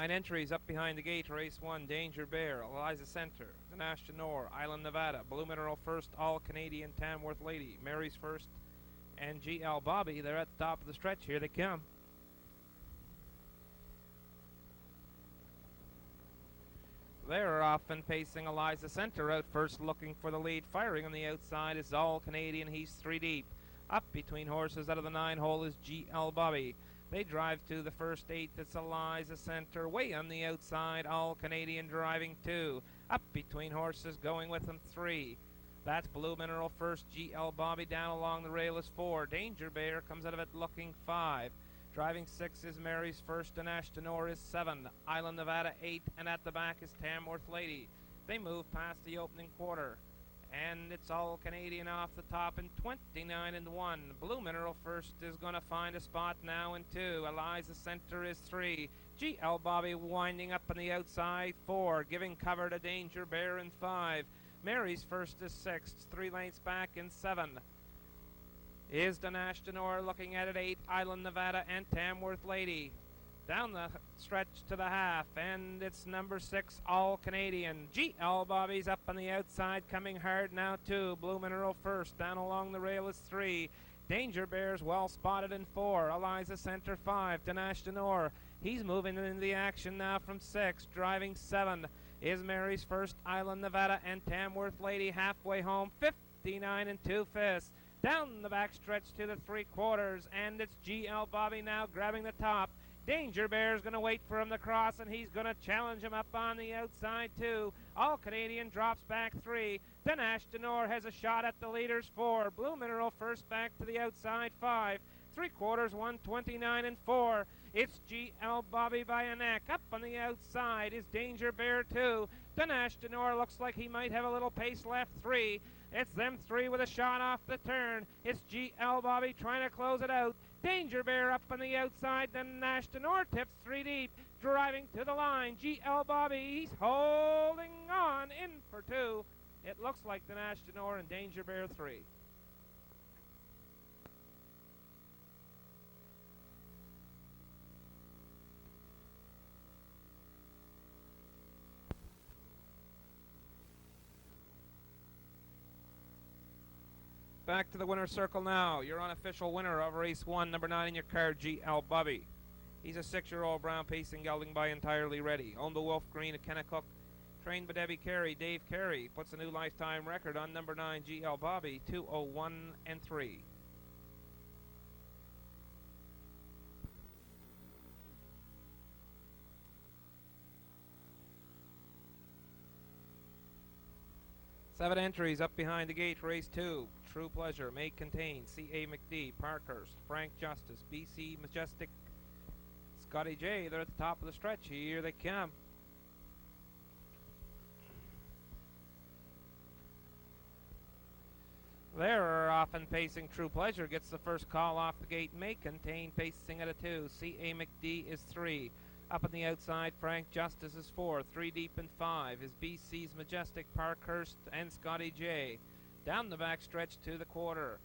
9 entries up behind the gate. Race 1, Danger Bear, Eliza Center, Denashta Nor, Island Nevada, Blue Mineral first, All Canadian, Tamworth Lady, Mary's first, and GL Bobby. They're at the top of the stretch. Here they come. They're off and pacing Eliza Center out first, looking for the lead. Firing on the outside is All Canadian. He's 3 deep. Up between horses out of the 9 hole is GL Bobby. They drive to the first 8. It's Eliza Center. Way on the outside, All Canadian driving 2. Up between horses, going with them 3. That's Blue Mineral first. GL Bobby down along the rail is 4. Danger Bear comes out of it looking 5. Driving 6 is Mary's first, and Ashton Orr is 7. Island Nevada 8, and at the back is Tamworth Lady. They move past the opening quarter, and it's All Canadian off the top in 29 and 1. Blue Mineral first is going to find a spot now in 2. Eliza Center is 3. GL Bobby winding up on the outside 4, giving cover to Danger Bear in 5. Mary's first is 6, 3 lengths back in 7. Is Denashta Nor looking at it 8, Island Nevada and Tamworth Lady. Down the stretch to the half, and it's number 6, All Canadian. GL Bobby's up on the outside, coming hard now 2. Blue Mineral first, down along the rail is 3. Danger Bear's well spotted in 4. Eliza Center 5. Denashta Nor, he's moving into the action now from 6. Driving 7 is Mary's first, Island Nevada and Tamworth Lady. Halfway home, 59 and 2/5. Down the backstretch to the 3/4, and it's GL Bobby now grabbing the top. Danger Bear's going to wait for him to cross, and he's going to challenge him up on the outside, too. All Canadian drops back 3. Then Ashton Orr has a shot at the leaders 4. Blue Mineral first back to the outside 5. 3/4, 129 and 4. It's GL Bobby by a neck. Up on the outside is Danger Bear 2. Then Ashton Orr looks like he might have a little pace left 3. It's them 3 with a shot off the turn. It's GL Bobby trying to close it out. Danger Bear up on the outside, then Ashton Orr tips 3 deep, driving to the line. GL Bobby, he's holding on in for 2. It looks like the Ashton Orr and Danger Bear 3. Back to the winner's circle now. Your unofficial winner of race 1, number 9 in your card, GL Bobby. He's a 6-year-old brown pacing gelding by Entirely Ready. Owned by Wolf Green at Kennecook. Trained by Debbie Carey. Dave Carey puts a new lifetime record on number 9, GL Bobby, 2:01 and 3. Seven entries up behind the gate. Race 2. True Pleasure may contain C.A. McD, Parkhurst, Frank Justice, B.C. Majestic, Scotty J. They're at the top of the stretch. Here they come. They're off and pacing. True Pleasure gets the first call off the gate. May contain pacing at a 2. C.A. McD is 3. Up on the outside, Frank Justice is 4. 3 deep and 5 is BC's Majestic, Parkhurst, and Scotty J. Down the back stretch to the quarter,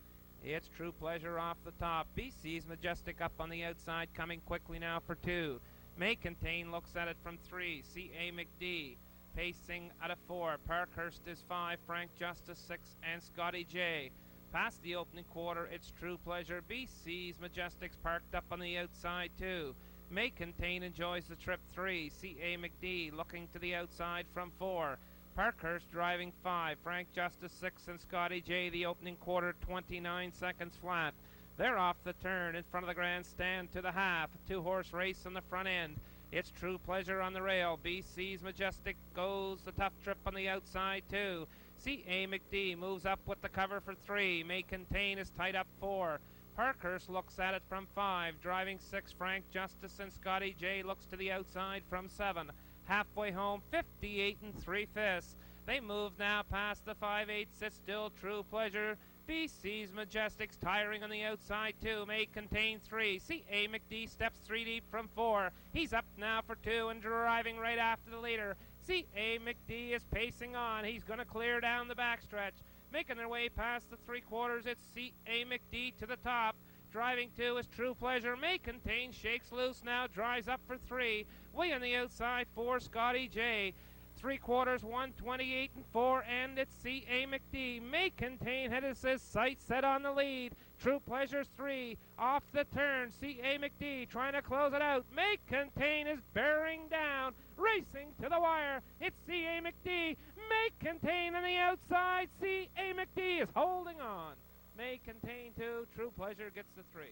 it's True Pleasure off the top. BC's Majestic up on the outside, coming quickly now for 2. May contain looks at it from 3. C.A. McD pacing at a 4. Parkhurst is 5. Frank Justice 6, and Scotty J. Past the opening quarter, it's True Pleasure. BC's Majestic's parked up on the outside too. May contain enjoys the trip 3. C.A. McD looking to the outside from 4. Parkhurst driving 5. Frank Justice 6, and Scotty J. The opening quarter 29 seconds flat. They're off the turn in front of the grandstand to the half. A 2-horse race on the front end. It's True Pleasure on the rail. BC's Majestic goes the tough trip on the outside too. C.A. McD moves up with the cover for 3. May contain is tight up 4. Parkhurst looks at it from 5. Driving 6, Frank Justice, and Scotty J. looks to the outside from 7. Halfway home, 58 and 3/5. They move now past the 5/8. It's still True Pleasure. BC's Majestic's tiring on the outside too. May contain 3. C.A. McD steps 3 deep from 4. He's up now for 2 and driving right after the leader. C.A. McD is pacing on. He's going to clear down the backstretch. Making their way past the 3/4, it's C.A. McD to the top. Driving 2 is True Pleasure. May Contain shakes loose now, drives up for 3. Way on the outside 4, Scotty J. 3/4, 1:28 and 4, and it's C.A. McD. May Contain head assist, sight set on the lead. True Pleasure's 3, off the turn. C.A. McD trying to close it out. May Contain is bearing down, racing to the wire. It's C.A. McD. May Contain on the outside. C.A. McD is holding on. May Contain 2, True Pleasure gets the 3.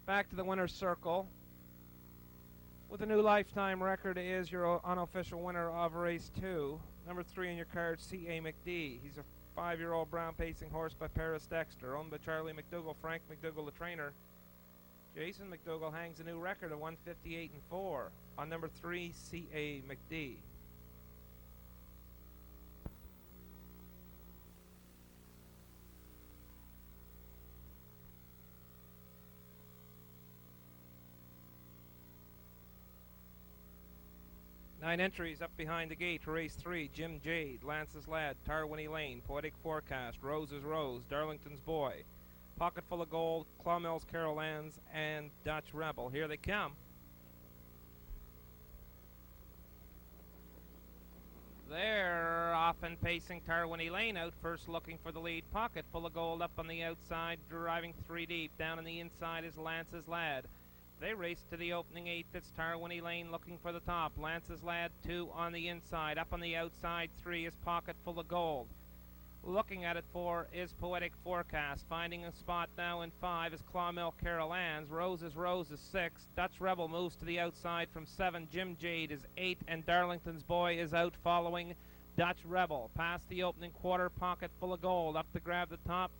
Back to the winner's circle. With a new lifetime record is your unofficial winner of race 2. Number 3 in your card, C.A. McD. He's a 5-year-old brown pacing horse by Paris Dexter, owned by Charlie McDougall, Frank McDougall, the trainer. Jason McDougall hangs a new record of 158 and 4 on number 3, C.A. McD. Nine entries up behind the gate. Race 3, Jim Jade, Lance's Lad, Tarwinny Lane, Poetic Forecast, Rose's Rose, Darlington's Boy, Pocket Full of Gold, Clonmel's Carol Ann's, and Dutch Rebel. Here they come. They're off and pacing Tarwinny Lane out first, looking for the lead. Pocket Full of Gold up on the outside, driving 3 deep. Down on the inside is Lance's Lad. They race to the opening 8. It's Tarwinny Lane looking for the top. Lance's Lad 2 on the inside. Up on the outside 3 is Pocket Full of Gold. Looking at it 4 is Poetic Forecast. Finding a spot now in 5 is Clonmel Carol Ann's. Rose's Rose is 6. Dutch Rebel moves to the outside from 7. Jim Jade is 8. And Darlington's Boy is out following Dutch Rebel. Past the opening quarter, Pocket Full of Gold. Up to grab the top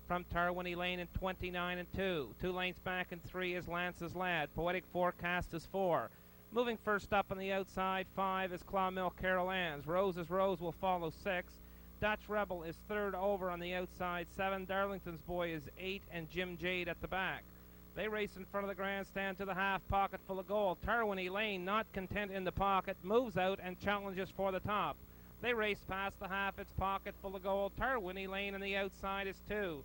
from Tarwinny Lane in 29 and 2. 2 lanes back in 3 is Lance's Lad. Poetic Forecast is 4. Moving first up on the outside 5 is Clonmel Carol Ann's. Rose's Rose will follow 6. Dutch Rebel is 3rd over on the outside 7. Darlington's Boy is 8, and Jim Jade at the back. They race in front of the grandstand to the half. Pocket Full of Gold. Tarwinny Lane, not content in the pocket, moves out and challenges for the top. They race past the half. It's Pocket Full of Gold. Tarwinny Lane on the outside is 2.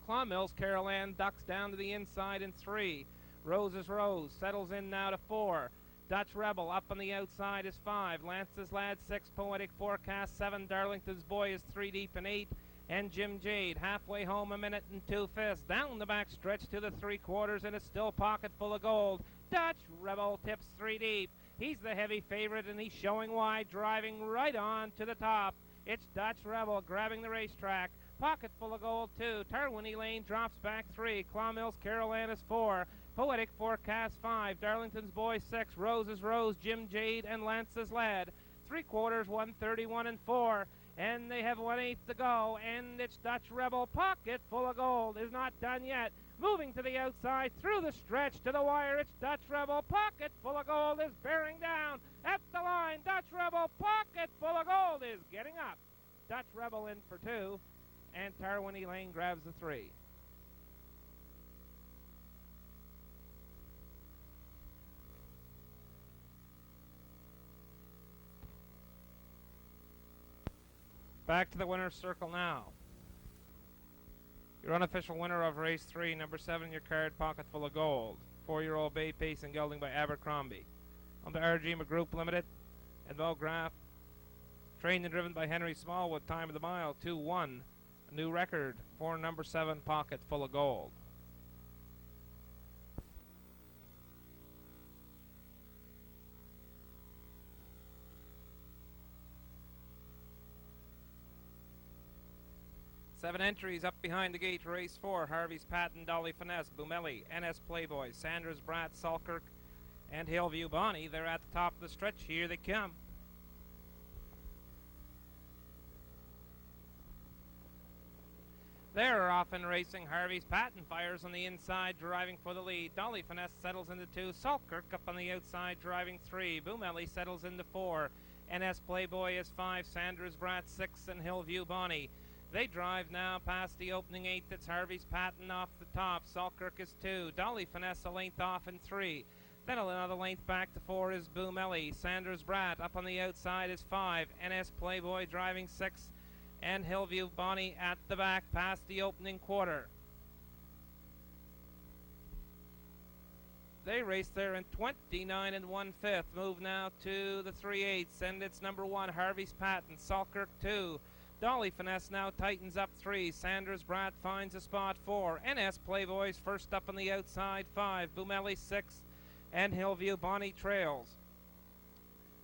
Clonmel's Carol Ann ducks down to the inside in 3. Rose's Rose settles in now to 4. Dutch Rebel up on the outside is 5. Lance's Lad 6. Poetic Forecast 7. Darlington's Boy is 3 deep in 8. And Jim Jade halfway home, a minute and 2/5. Down the back stretch to the 3/4, and it's still Pocket Full of Gold. Dutch Rebel tips 3 deep. He's the heavy favorite, and he's showing wide, driving right on to the top. It's Dutch Rebel grabbing the racetrack. Pocket Full of Gold 2. Tarwinny Lane drops back 3. Clonmel's Carol Ann is 4. Poetic Forecast 5. Darlington's Boy 6. Rose's Rose, Jim Jade, and Lance's Lad. 3/4, 131 and 4. And they have 1/8 to go. And it's Dutch Rebel. Pocket Full of Gold is not done yet. Moving to the outside through the stretch to the wire. It's Dutch Rebel. Pocket Full of Gold is bearing down at the line. Dutch Rebel. Pocket Full of Gold is getting up. Dutch Rebel in for 2. And Tarwinny Lane grabs the 3. Back to the winner's circle now. Your unofficial winner of race 3, number 7 in your card, Pocket Full of Gold. 4-year-old Bay Pace and Gelding by Abercrombie. On the RGMA Group Limited and Volgraph. Trained and driven by Henry Smallwood. Time of the mile 2:1. A new record for number 7, Pocket Full of Gold. Seven entries up behind the gate. Race 4, Harvey's Patent, Dolly Finesse, Bumelli, NS Playboy, Sandra's Brat, Salkirk, and Hillview Bonnie. They're at the top of the stretch. Here they come. They're off and racing. Harvey's Patent fires on the inside, driving for the lead. Dolly Finesse settles into 2. Salkirk up on the outside, driving 3. Bumelli settles into 4. NS Playboy is 5. Sandra's Brat 6, and Hillview Bonnie. They drive now past the opening 8. That's Harvey's Patent off the top. Salkirk is 2. Dolly Finesse a length off in 3. Then another length back to 4 is Boomelli. Sanders Bratt up on the outside is 5. NS Playboy driving 6. And Hillview Bonnie at the back past the opening quarter. They race there in 29 1/5. Move now to the 3/8, and it's number 1, Harvey's Patent. Salkirk 2. Dolly Finesse now tightens up 3. Sanders Bratt finds a spot 4. NS Playboys first up on the outside 5. Boomelli 6. And Hillview Bonnie trails.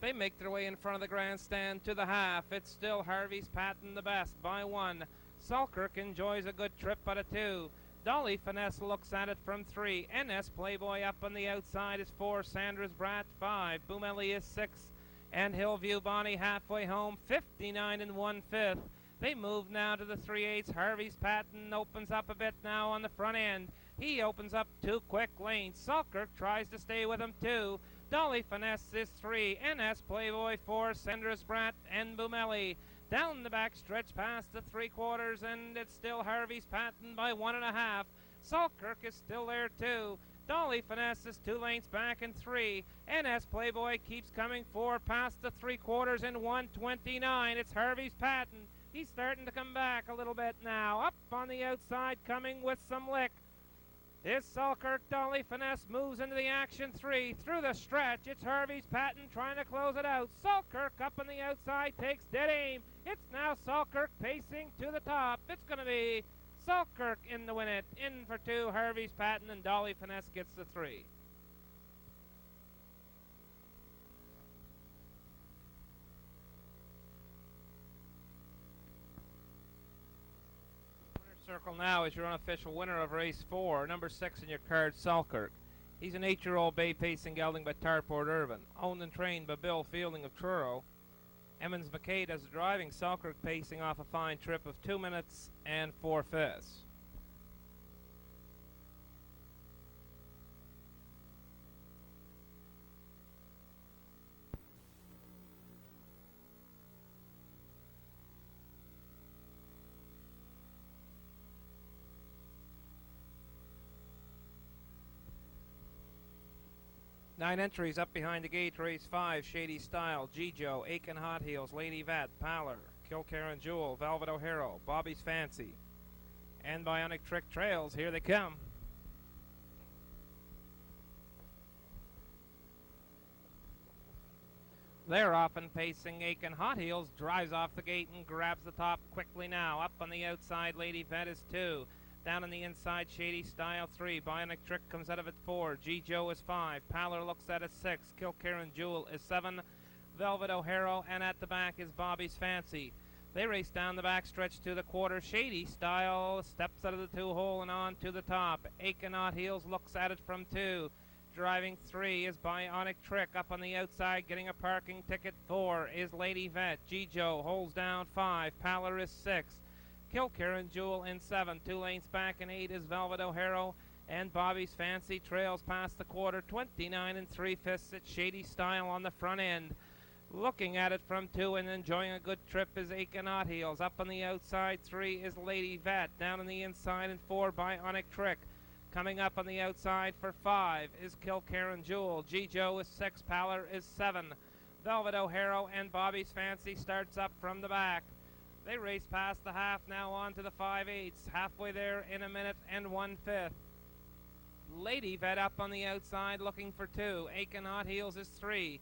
They make their way in front of the grandstand to the half. It's still Harvey's Patent the best by 1. Salkirk enjoys a good trip at a 2. Dolly Finesse looks at it from 3. NS Playboy up on the outside is 4. Sanders Bratt 5. Boomelli is 6. And Hillview Bonnie halfway home, 59 1/5. They move now to the 3/8. Harvey's Patent opens up a bit now on the front end. He opens up 2 quick lanes. Salkirk tries to stay with him 2. Dolly Finesse is 3. NS Playboy 4. Sanders Bratt and Boomelli. Down the back stretch past the 3/4, and it's still Harvey's Patent by 1.5. Salkirk is still there too. Dolly Finesse is 2 lengths back in 3. NS Playboy keeps coming 4 past the 3/4 in 1:29. It's Harvey's Patent. He's starting to come back a little bit now. Up on the outside, coming with some lick is Salkirk. Dolly Finesse moves into the action 3. Through the stretch, it's Harvey's Patent trying to close it out. Salkirk up on the outside takes dead aim. It's now Salkirk pacing to the top. It's going to be Salkirk in the win it. In for 2, Harvey's Patent, and Dolly Finesse gets the 3. Circle now is your unofficial winner of race 4, number 6 in your card, Salkirk. He's an 8-year-old bay pacing gelding by Tarport Irvin, owned and trained by Bill Fielding of Truro. Emmons McKay does the driving, Salkirk pacing off a fine trip of 2 minutes and 4/5. 9 entries up behind the gate. Race 5, Shady Style, G-Joe, Aiken Hot Heels, Lady Vet, Pallor, Kilcairn Jewel, Velvet O'Hara, Bobby's Fancy, and Bionic Trick trails. Here they come. They're off and pacing. Aiken Hot Heels drives off the gate and grabs the top quickly now. Up on the outside, Lady Vet is 2. Down on the inside, Shady Style 3. Bionic Trick comes out of it 4. G-Joe is 5. Pallor looks at it 6. Kilcairn Jewel is 7. Velvet O'Hara, and at the back is Bobby's Fancy. They race down the back stretch to the quarter. Shady Style steps out of the 2-hole and on to the top. Aiken Hot Heels looks at it from 2. Driving 3 is Bionic Trick. Up on the outside, getting a parking ticket 4 is Lady Vet. G-Joe holds down 5. Pallor is 6. Kilcairn Jewel in 7. 2 lanes back in 8 is Velvet O'Hara. And Bobby's Fancy trails past the quarter. 29 3/5 at Shady Style on the front end. Looking at it from 2 and enjoying a good trip is Aiken Hot Heels. Up on the outside, 3 is Lady Vet. Down on the inside and 4, Bionic Trick. Coming up on the outside for 5 is Kilcairn Jewel. G-Joe is 6. Pallor is 7. Velvet O'Hara and Bobby's Fancy starts up from the back. They race past the half now on to the 5/8. Halfway there in a minute and 1/5. Lady Vet up on the outside looking for 2. Aiken Hot Heels is 3.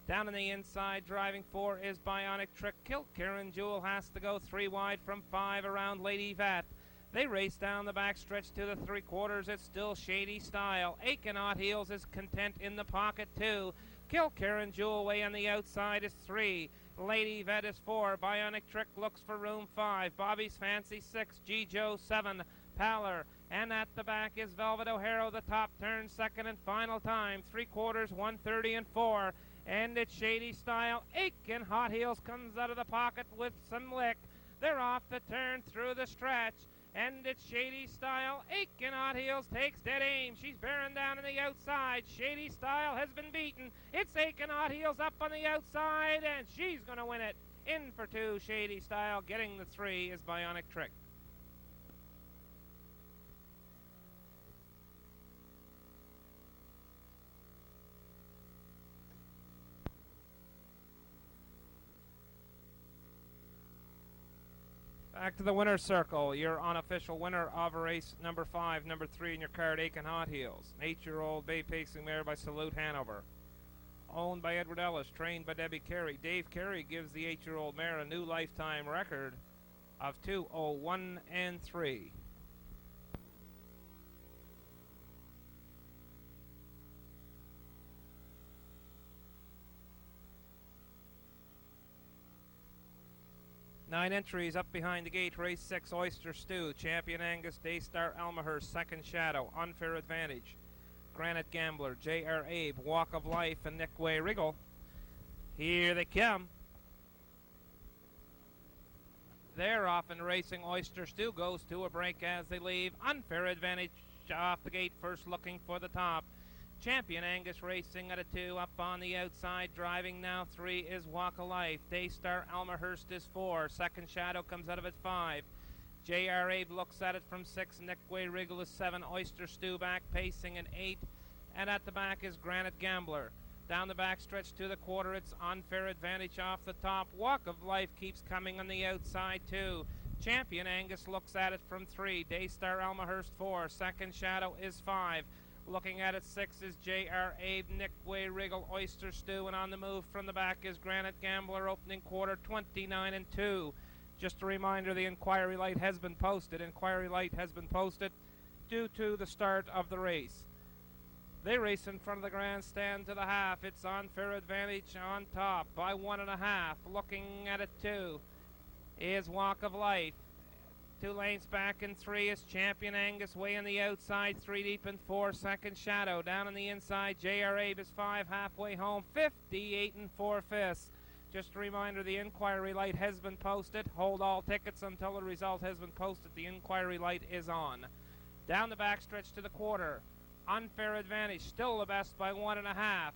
Down on the inside driving 4 is Bionic Trick. Kilcairn Jewel has to go 3 wide from 5 around Lady Vet. They race down the back stretch to the 3/4. It's still Shady Style. Aiken Hot Heels is content in the pocket 2. Kilcairn Jewel way on the outside is 3. Lady Vet is 4. Bionic Trick looks for room 5. Bobby's Fancy 6. G-Joe 7. Pallor. And at the back is Velvet O'Hara. The top turn, second and final time. 3/4, 1:30 and 4. And it's Shady Style. Aiken Hot Heels comes out of the pocket with some lick. They're off the turn through the stretch. And it's Shady Style. Aiken Hot Heels takes dead aim. She's bearing down on the outside. Shady Style has been beaten. It's Aiken Hot Heels up on the outside, and she's going to win it. In for 2, Shady Style. Getting the 3 is Bionic Trick. Back to the winner's circle. Your unofficial winner of race number 5, number 3 in your card, Aiken Hot Heels. An 8-year-old bay pacing mare by Salute Hanover. Owned by Edward Ellis, trained by Debbie Carey. Dave Carey gives the 8-year-old mare a new lifetime record of 2:01 and 3. Nine entries up behind the gate. Race 6, Oyster Stew. Champion Angus, Daystar Almahurst, Second Shadow, Unfair Advantage, Granite Gambler, J.R. Abe, Walk of Life, and Nick Way Wriggle. Here they come. They're off and racing. Oyster Stew goes to a break as they leave. Unfair Advantage off the gate first, looking for the top. Champion Angus racing at a 2, up on the outside, driving now 3 is Walk of Life. Daystar Almahurst is 4, Second Shadow comes out of it 5. J.R. Abe looks at it from 6, Nick Way Wriggle is 7, Oyster Stew back pacing an 8, and at the back is Granite Gambler. Down the back stretch to the quarter, it's Unfair Advantage off the top. Walk of Life keeps coming on the outside 2. Champion Angus looks at it from 3, Daystar Almahurst 4, Second Shadow is 5. Looking at it 6 is J.R. Abe, Nick Way Wriggle, Oyster Stew, and on the move from the back is Granite Gambler, opening quarter 29 and 2. Just a reminder, the inquiry light has been posted. Inquiry light has been posted due to the start of the race. They race in front of the grandstand to the half. It's Unfair Advantage on top by 1.5. Looking at it 2 is Walk of Life. 2 lanes back in 3 is Champion Angus, way on the outside, 3 deep in 4, Second Shadow. Down on the inside, J.R. Abe is 5, halfway home, 58 and 4/5. Just a reminder, the inquiry light has been posted. Hold all tickets until the result has been posted. The inquiry light is on. Down the backstretch to the quarter. Unfair Advantage, still the best by 1.5.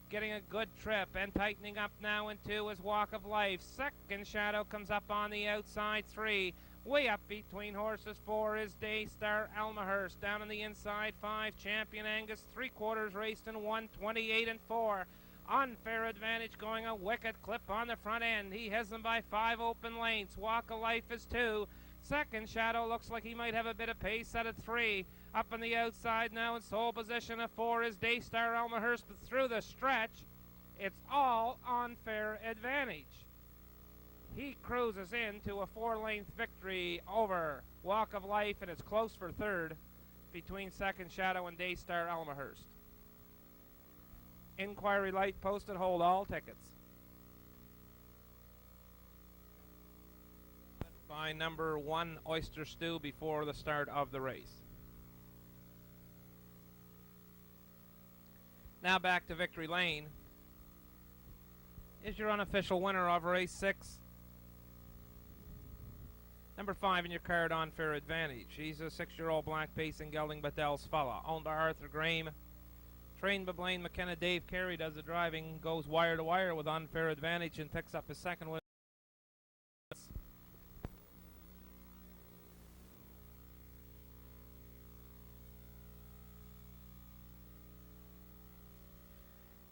Getting a good trip and tightening up now in 2 is Walk of Life. Second Shadow comes up on the outside, 3. Way up between horses, 4 is Daystar Almahurst. Down on the inside, 5, Champion Angus. 3/4 raced in 1, 28 and 4. Unfair Advantage going a wicked clip on the front end. He has them by 5 open lanes. Walk of Life is 2. Second Shadow looks like he might have a bit of pace at a 3. Up on the outside now in sole position of 4 is Daystar Almahurst. But through the stretch, it's all Unfair Advantage. He cruises into a 4-length victory over Walk of Life, and it's close for third between Second Shadow and Daystar Almahurst. Inquiry light posted. Hold all tickets. By number 1, Oyster Stew, before the start of the race. Now back to Victory Lane. Is your unofficial winner of race 6. Number 5 in your card, Unfair Advantage. He's a 6-year-old black pacing gelding Battels fella, owned by Arthur Graham. Trained by Blaine McKenna. Dave Carey does the driving, goes wire to wire with Unfair Advantage and picks up his second win.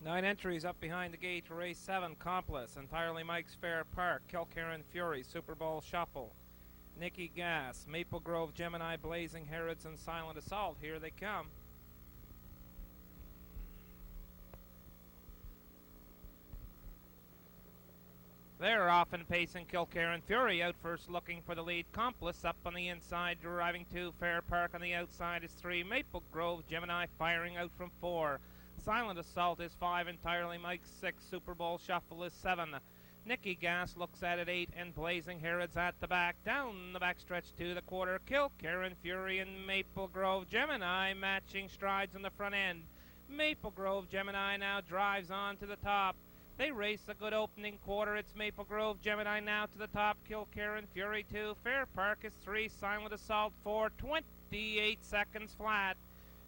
Nine entries up behind the gate to race 7, Accomplice, Entirely Mike's Fair Park, Kilkerran Fury, Super Bowl Shuffle, Nicky Gas, Maple Grove Gemini, Blazing Herods, and Silent Assault. Here they come. They're off and pacing. Kilkerran Fury out first, looking for the lead. Accomplice up on the inside, driving 2. Fair Park on the outside is 3. Maple Grove Gemini firing out from 4. Silent Assault is 5. Entirely Mike's 6. Super Bowl Shuffle is 7. Nicky Gas looks at it 8, and Blazing Herods at the back. Down the backstretch to the quarter, Kilkerran Fury and Maple Grove Gemini matching strides on the front end. Maple Grove Gemini now drives on to the top. They race a good opening quarter. It's Maple Grove Gemini now to the top. Kilkerran Fury 2. Fair Park is 3. Silent Assault 4. 28 seconds flat.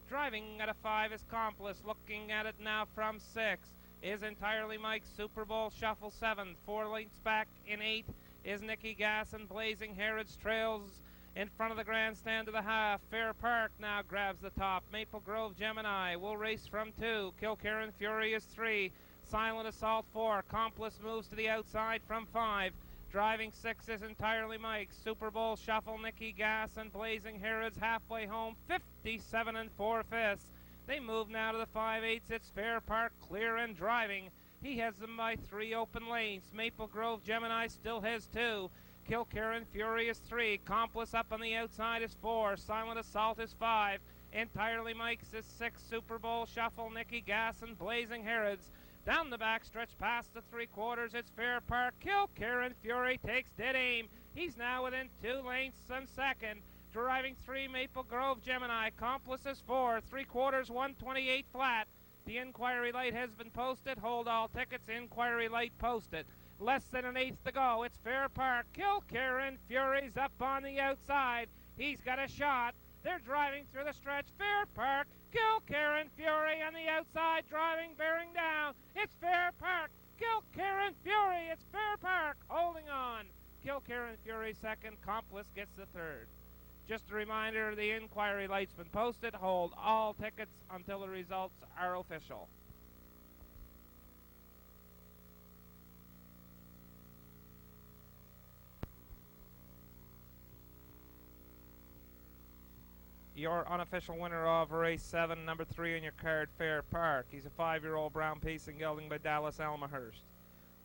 Driving at a 5 is Accomplice. Looking at it now from 6 is Entirely Mike's Super Bowl Shuffle 7. 4 lengths back in 8 is Nicky Gas, and Blazing Herods trails in front of the grandstand to the half. Fair Park now grabs the top. Maple Grove Gemini will race from 2. Kilkerran Fury is 3. Silent Assault 4. Accomplice moves to the outside from 5. Driving 6 is Entirely Mike. Super Bowl Shuffle, Nicky Gas, and Blazing Herod's halfway home, 57 and 4/5. They move now to the 5/8. It's Fair Park, clear and driving. He has them by 3 open lanes. Maple Grove Gemini still has 2. Kilkerran Fury is 3. Accomplice up on the outside is 4. Silent Assault is 5. Entirely Mike's is 6. Super Bowl Shuffle, Nicky Gas, and Blazing Herod's. Down the back stretch past the 3/4, it's Fair Park. Kilkerran Fury takes dead aim. He's now within 2 lengths and second. Driving 3, Maple Grove Gemini. Accomplice is 4. 3/4, 128 flat. The inquiry light has been posted. Hold all tickets. Inquiry light posted. Less than an eighth to go. It's Fair Park. Kilkerran Fury's up on the outside. He's got a shot. They're driving through the stretch. Fair Park. Kilkerran Fury on the outside, driving, bearing down. It's Fair Park. Kilkerran Fury. It's Fair Park. Holding on. Kilkerran Fury second. Accomplice gets the third. Just a reminder, the inquiry light's been posted. Hold all tickets until the results are official. Your unofficial winner of race 7, number 3 on your card, Fair Park. He's a 5-year-old brown pacing gelding by Dallas Elmhurst.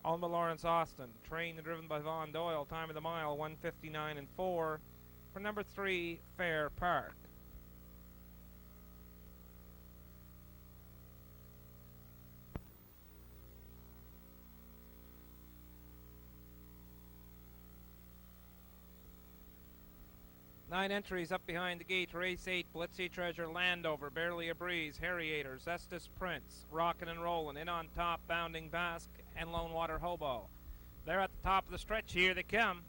Alma Lawrence Austin, trained and driven by Vaughn Doyle. Time of the mile, 1:59 and 4. For number 3, Fair Park. Nine entries up behind the gate. Race 8, Blitzy Treasure, Landover, Barely a Breeze, Harriator, Zestus Prince, Rockin' and Rollin', In on Top, Bounding Basque, and Lone Water Hobo. They're at the top of the stretch. Here they come.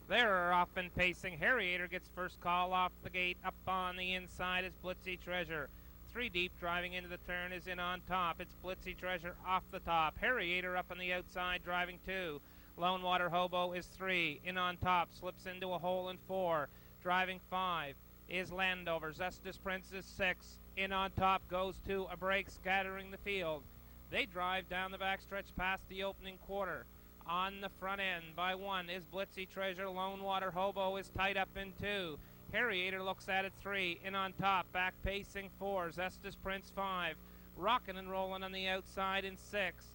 They're off and pacing. Harriator gets first call off the gate. Up on the inside is Blitzy Treasure. 3 deep, driving into the turn is In on Top. It's Blitzy Treasure off the top. Harriator up on the outside, driving 2. Lone Water Hobo is 3. In on Top, slips into a hole in 4. Driving 5 is Landover. Zestus Prince is 6. In on Top goes to a break, scattering the field. They drive down the backstretch past the opening quarter. On the front end by 1 is Blitzy Treasure. Lone Water Hobo is tied up in 2. Harriator looks at it 3. In on Top, back pacing 4. Zestus Prince 5. Rockin' and Rollin' on the outside in 6.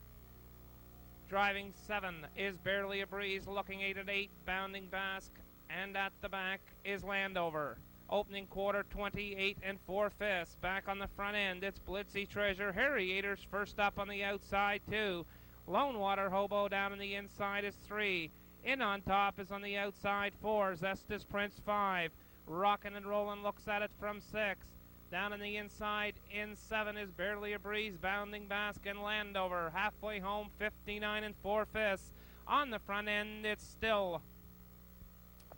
Driving 7 is Barely a Breeze, looking 8 at 8. Bounding Basque, and at the back is Landover. Opening quarter, 28 and 4/5. Back on the front end, it's Blitzy Treasure. Harriator's first up on the outside 2. Lone Water Hobo down on the inside is 3. In on Top is on the outside 4. Zestus Prince 5. Rockin' and Rollin' looks at it from 6. Down on the inside in 7 is Barely a Breeze, Bounding Basque, and Landover. Halfway home, 59 and 4/5. On the front end, it's still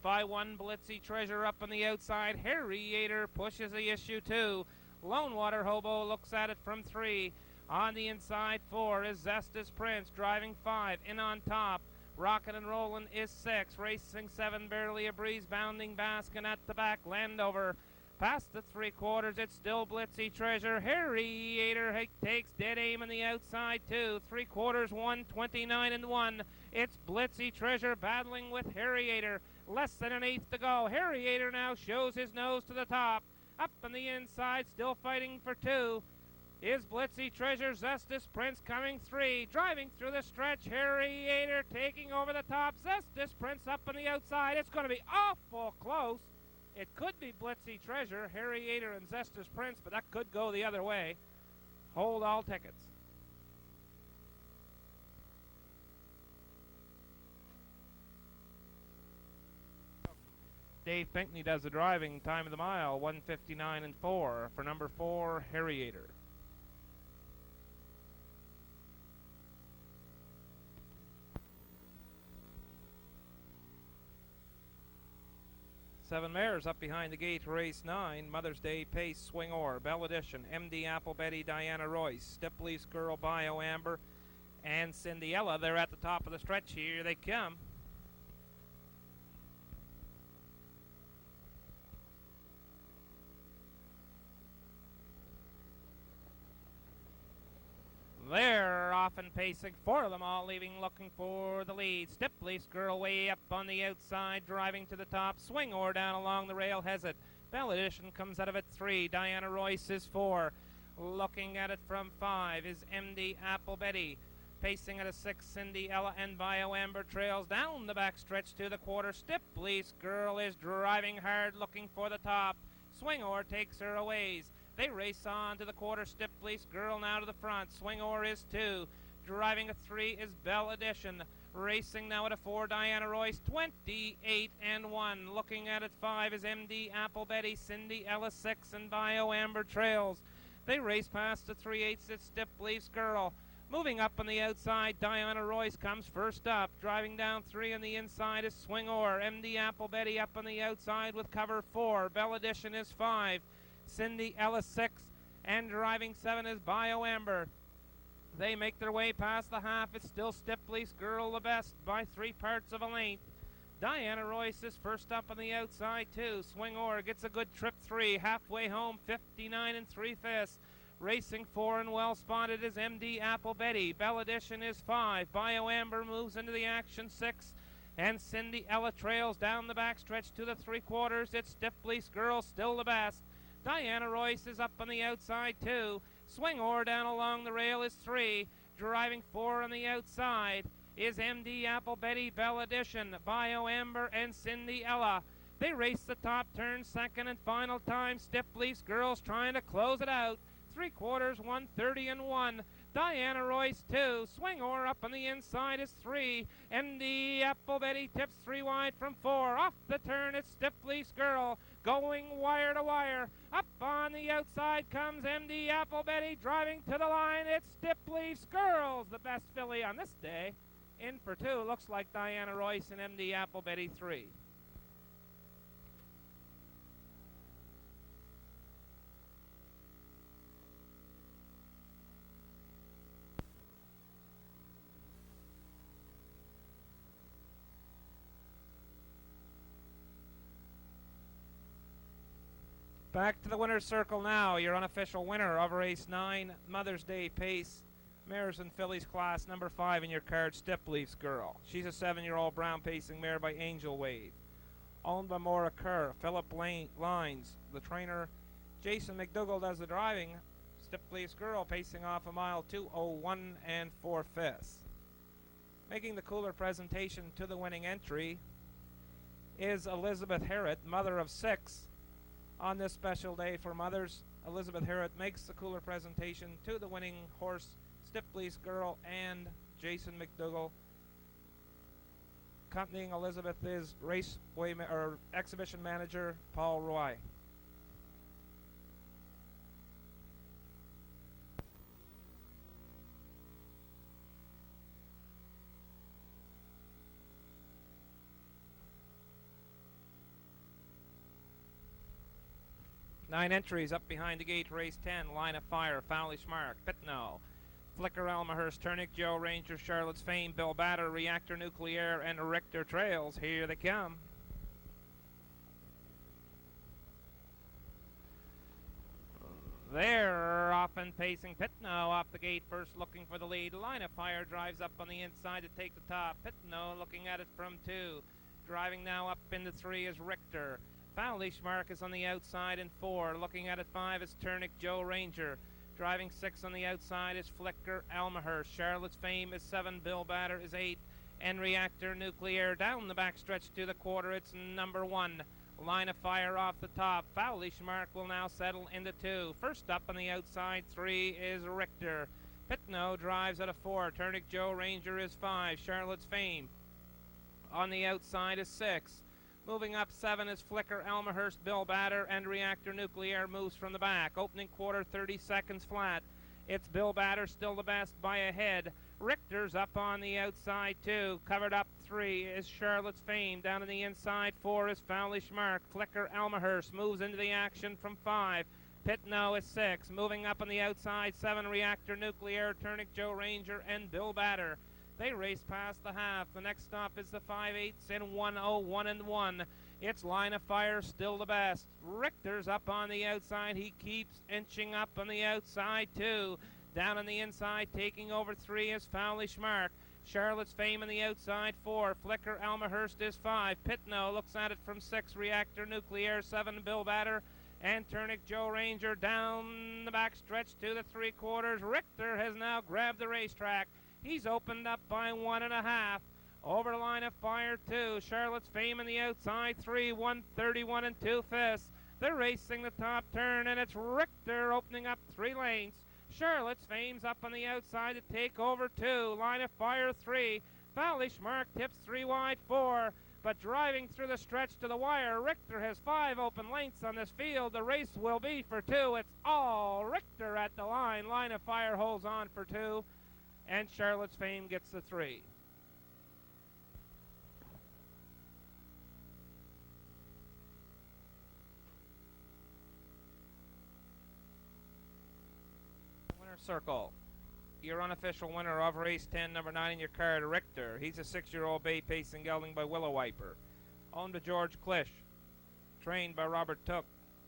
by 1 Blitzy Treasure up on the outside. Harriator pushes the issue 2. Lone Water Hobo looks at it from 3. On the inside 4 is Zestus Prince, driving 5. In on Top. Rockin' and Rollin' is 6. Racing 7, Barely a Breeze, Bounding Basque, and at the back, Landover. Past the 3/4, it's still Blitzy Treasure. Harriator takes dead aim on the outside, 2. 3/4, 129 and 1. It's Blitzy Treasure battling with Harriator. Less than an eighth to go. Harriator now shows his nose to the top. Up on the inside, still fighting for 2. Is Blitzy Treasure. Zestus Prince coming 3. Driving through the stretch. Harriator taking over the top. Zestus Prince up on the outside. It's going to be awful close. It could be Blitzy Treasure, Harriator, and Zestus Prince, but that could go the other way. Hold all tickets. Dave Pinkney does the driving. Time of the mile, 1:59 and 4. For number 4, Harriator. Seven mares up behind the gate. Race 9, Mother's Day Pace, Swing Or, Bell Edition, MD Apple Betty, Diana Royce, Stipley's Girl, Bio Amber, and Cindyella. They're at the top of the stretch. Here they come. and pacing. Four of them all leaving, looking for the lead. Stipley's Girl way up on the outside, driving to the top. Swing O'er down along the rail has it. Bell Edition comes out of it 3. Diana Royce is 4. Looking at it from 5 is MD Apple Betty. Pacing at a 6, Cindy Ella and Bio Amber trails down the backstretch to the quarter. Stipley's Girl is driving hard, looking for the top. Swing O'er takes her a ways. They race on to the quarter. Stipley's Girl now to the front. Swing O'er is 2. Driving a 3 is Bell Edition. Racing now at a 4, Diana Royce, 28 and 1. Looking at it 5 is MD Apple Betty, Cindy Ella 6, and Bio Amber trails. They race past the 3/8. It's Stipley's Girl. Moving up on the outside, Diana Royce comes first up. Driving down 3 on the inside is Swing O'er. MD Apple Betty up on the outside with cover 4. Bell Edition is 5. Cindy Ella 6. And driving 7 is Bio Amber. They make their way past the half. It's still Stipley's Girl the best by 3 parts of a length. Diana Royce is first up on the outside too. Swing O'er gets a good trip 3. Halfway home, 59 3/5. Racing 4 and well spotted is MD Apple Betty. Bell Edition is 5. Bio Amber moves into the action 6. And Cindy Ella trails down the backstretch to the 3/4. It's Stipley's Girl still the best. Diana Royce is up on the outside too. Swing O'er down along the rail is 3. Driving 4 on the outside is MD Apple Betty, Bell Edition, Bio Amber, and Cindy Ella. They race the top turn, second and final time. Stipley's Girls trying to close it out. 3/4, 130 and 1. Diana Royce 2. Swing O'er up on the inside is 3. MD Apple Betty tips 3 wide from 4. Off the turn, it's Stipley's Girl. Going wire to wire. Up on the outside comes MD Apple Betty. Driving to the line, it's Stipley's Girls, the best filly on this day. In for 2, looks like Diana Royce and MD Apple Betty 3. Back to the winner's circle now. Your unofficial winner of race 9, Mother's Day Pace, Mares and Fillies class number 5 in your card, Stipley's Girl. She's a 7-year-old brown pacing mare by Angel Wave. Owned by Maura Kerr, Philip Lines, the trainer. Jason McDougall does the driving. Stipley's Girl pacing off a mile 2:01 4/5. Making the cooler presentation to the winning entry is Elizabeth Herrett, mother of 6. On this special day for mothers, Elizabeth Herrett makes the cooler presentation to the winning horse, Stipley's Girl, and Jason McDougall. Accompanying Elizabeth is Raceway or exhibition manager Paul Roy. Nine entries up behind the gate, race 10, Line of Fire, Fowlish Mark, Pitno, Flicker Elmhurst, Turnick Joe Ranger, Charlotte's Fame, Bill Batter, Reactor Nuclear, and Richter Trails. Here they come. They're off and pacing. Pitno off the gate first, looking for the lead. Line of Fire drives up on the inside to take the top. Pitno looking at it from 2. Driving now up into 3 is Richter. Fowlish Mark is on the outside in 4. Looking at it 5 is Turnick Joe Ranger. Driving 6 on the outside is Flicker Elmhurst. Charlotte's Fame is 7. Bill Batter is 8. And Reactor Nuclear down the backstretch to the quarter. It's number 1. Line of Fire off the top. Fowlish Mark will now settle into 2. First up on the outside 3 is Richter. Pitno drives at a 4. Turnick Joe Ranger is 5. Charlotte's Fame on the outside is 6. Moving up 7 is Flicker Elmhurst, Bill Batter, and Reactor Nuclear moves from the back. Opening quarter, 30 seconds flat. It's Bill Batter still the best by a head. Richter's up on the outside 2. Covered up 3 is Charlotte's Fame. Down on the inside 4 is Fowlish Mark. Flicker Elmhurst moves into the action from 5. Pitno is 6. Moving up on the outside 7, Reactor Nuclear, Turnick Joe Ranger, and Bill Batter. They race past the half. The next stop is the 5/8 in 1:01 1. It's Line of Fire still the best. Richter's up on the outside. He keeps inching up on the outside too. Down on the inside, taking over 3 is Fowlish Mark. Charlotte's Fame on the outside, 4. Flicker Almahurst is 5. Pitno looks at it from 6. Reactor Nuclear, 7. Bill Batter. And Turnick Joe Ranger down the back stretch to the 3/4. Richter has now grabbed the racetrack. He's opened up by 1.5. Over the line of fire, 2. Charlotte's Fame on the outside, 3. 1:31 and 2/5. They're racing the top turn, and it's Richter opening up 3 lanes. Charlotte's Fame's up on the outside to take over 2. Line of fire, 3. Fowlish Mark tips 3 wide, 4. But driving through the stretch to the wire, Richter has 5 open lengths on this field. The race will be for 2. It's all Richter at the line. Line of fire holds on for 2. And Charlotte's Fame gets the 3. Winner's circle. Your unofficial winner of race 10, number 9 in your card, Richter. He's a 6-year-old bay pacing gelding by Willow Wiper. Owned by George Clish. Trained by Robert Took.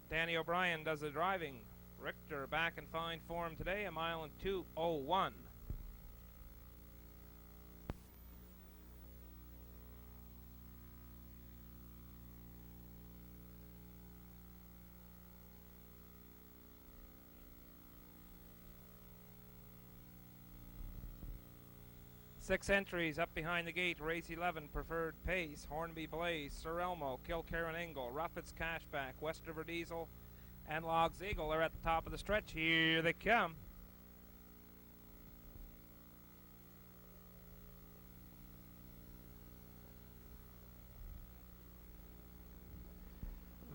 Danny O'Brien does the driving. Richter back in fine form today, 1 mile and 2:01. Six entries up behind the gate. Race 11, Preferred Pace, Hornby Blaze, Sir Elmo, Kilkerran Ingle, Ruffets Cashback, Westover Diesel, and Logs Eagle are at the top of the stretch. Here they come.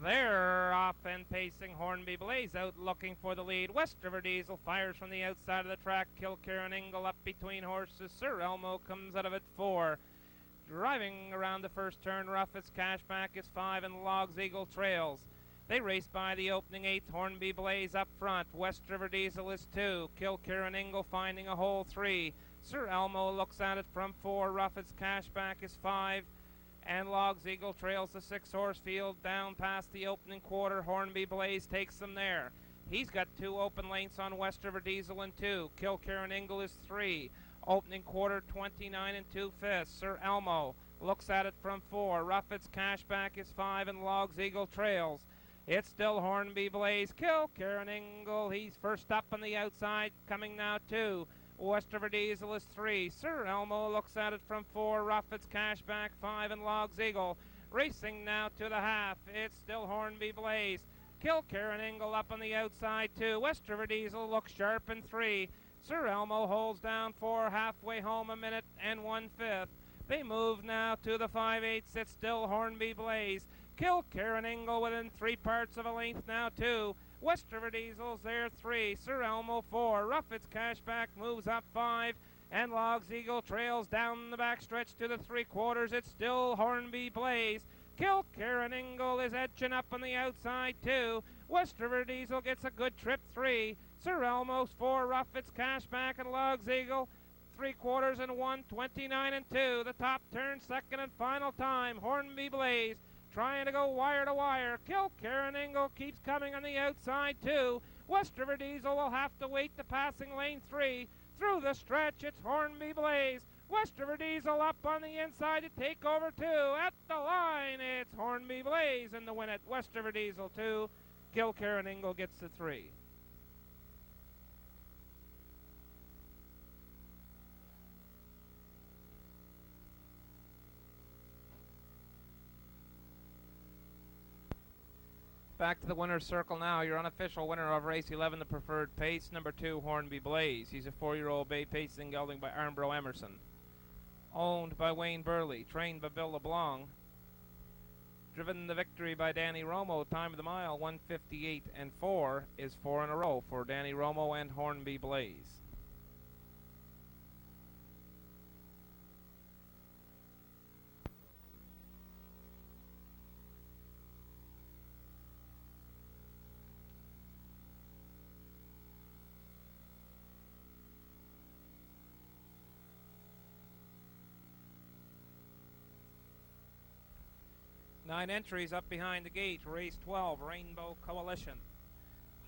They're off and pacing. Hornby Blaze out looking for the lead. Westover Diesel fires from the outside of the track. Kilkerran Ingle up between horses. Sir Elmo comes out of it 4. Driving around the first turn, Ruffets Cashback is 5 and Logs Eagle trails. They race by the opening 8th. Hornby Blaze up front. Westover Diesel is 2. Kilkerran Ingle finding a hole 3. Sir Elmo looks at it from 4. Ruffets Cashback is 5. And Logs Eagle trails the 6-horse field down past the opening quarter. Hornby Blaze takes them there. He's got 2 open lengths on Westover Diesel and 2. Kilkerran Ingle is 3. Opening quarter, 29 and 2/5. Sir Elmo looks at it from 4. Ruffets Cashback is 5 and Logs Eagle trails. It's still Hornby Blaze. Kilkerran Ingle, he's first up on the outside, coming now 2. Westover Diesel is 3. Sir Elmo looks at it from 4. Ruffets Cashback 5 and Logs Eagle. Racing now to the half. It's still Hornby Blaze. Kilkerran Ingle up on the outside 2. Westover Diesel looks sharp in 3. Sir Elmo holds down 4. Halfway home, 1 minute and 1/5. They move now to the 5/8. It's still Hornby Blaze. Kilkerran Ingle within 3 parts of a length now 2. Westover Diesel's there 3. Sir Elmo 4. Ruffets Cashback moves up 5. And Logs Eagle trails down the backstretch to the 3/4. It's still Hornby Blaze. Kilkerran Ingle is edging up on the outside 2. Westover Diesel gets a good trip 3. Sir Elmo's 4. Ruffets Cashback and Logs Eagle 3/4 and 1. 29 and 2. The top turn, second and final time. Hornby Blaze trying to go wire to wire. Kilkerran Ingle keeps coming on the outside 2. Westover Diesel will have to wait the passing lane 3. Through the stretch, it's Hornby Blaze. Westover Diesel up on the inside to take over 2. At the line, it's Hornby Blaze in the win at Westover Diesel 2. Kilkerran Ingle gets the 3. Back to the winner's circle now. Your unofficial winner of race 11, the Preferred Pace, number 2, Hornby Blaze. He's a 4-year-old bay pacing gelding by Armbro Emerson. Owned by Wayne Burley. Trained by Bill LeBlanc. Driven the victory by Danny Romo. Time of the mile, 1:58 and 4 is 4 in a row for Danny Romo and Hornby Blaze. Nine entries up behind the gate. Race 12, Rainbow Coalition.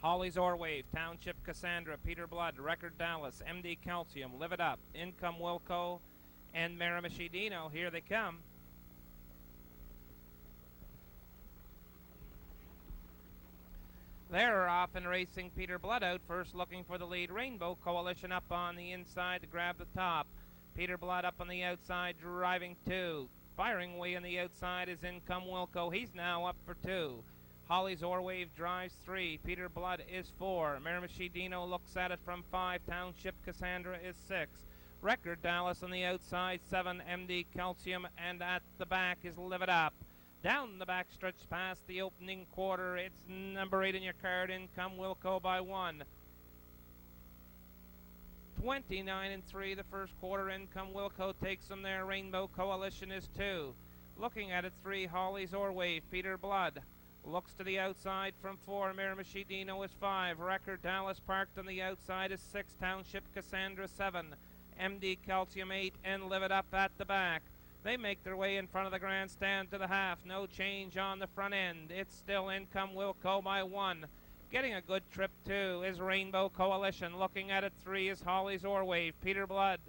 Holly's Orwave, Township Cassandra, Peter Blood, Record Dallas, MD Calcium, Live It Up, Income Wilco, and Miramichidino. Here they come. They're off and racing. Peter Blood out first, looking for the lead. Rainbow Coalition up on the inside to grab the top. Peter Blood up on the outside, driving 2. Firing way on the outside is Income Wilco. He's now up for 2. Holly's Orwave drives 3. Peter Blood is 4. Miramichidino looks at it from 5. Township Cassandra is 6. Record Dallas on the outside, 7. MD Calcium, and at the back is Live It Up. Down the backstretch past the opening quarter, it's number 8 in your card, Income Wilco by 1. 29-3 the first quarter. Income Wilco takes them there. Rainbow Coalition is 2. Looking at it, 3. Holly's Orwave, Peter Blood looks to the outside from 4. Miramichidino is 5. Record Dallas parked on the outside is 6. Township Cassandra 7. MD Calcium 8, and Live It Up at the back. They make their way in front of the grandstand to the half. No change on the front end. It's still Income Wilco by 1. Getting a good trip, too, is Rainbow Coalition. Looking at it, 3 is Holly's Orwave. Peter Blood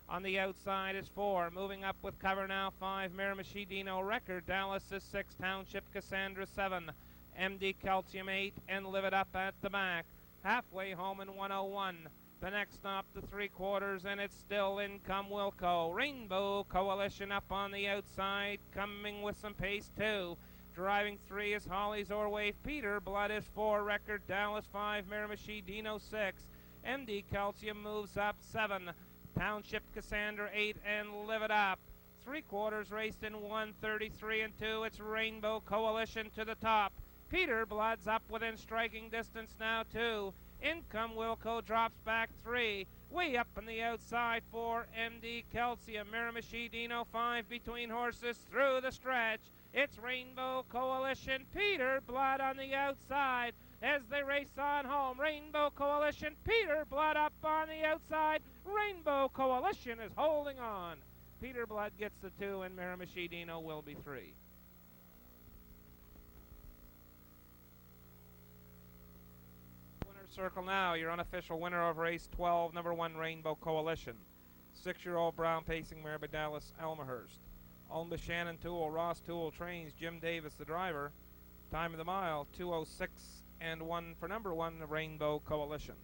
on the outside is 4. Moving up with cover now, 5. Miramichidino. Record Dallas is 6. Township Cassandra 7. MD Calcium 8, and Live It Up at the back. Halfway home in 101. The next stop to 3 quarters, and it's still Income Wilco. Rainbow Coalition up on the outside, coming with some pace too. Driving 3 is Holly's Orwave. Peter Blood is 4. Record Dallas 5. Miramichidino 6. MD Calcium moves up 7. Township Cassandra 8, and Live It Up. 3 quarters raced in 1:33 and 2. It's Rainbow Coalition to the top. Peter Blood's up within striking distance now too. Income Wilco drops back 3. Way up on the outside for MD Calcium. Miramichidino 5 between horses through the stretch. It's Rainbow Coalition. Peter Blood on the outside as they race on home. Rainbow Coalition. Peter Blood up on the outside. Rainbow Coalition is holding on. Peter Blood gets the 2, and Miramichidino will be 3. Circle now, your unofficial winner of race 12, number 1 Rainbow Coalition. 6-year-old brown pacing mare by Dallas Elmhurst. Owned by Shannon Toole. Ross Toole trains. Jim Davis the driver. Time of the mile 2:06 and 1 for number 1 Rainbow Coalition.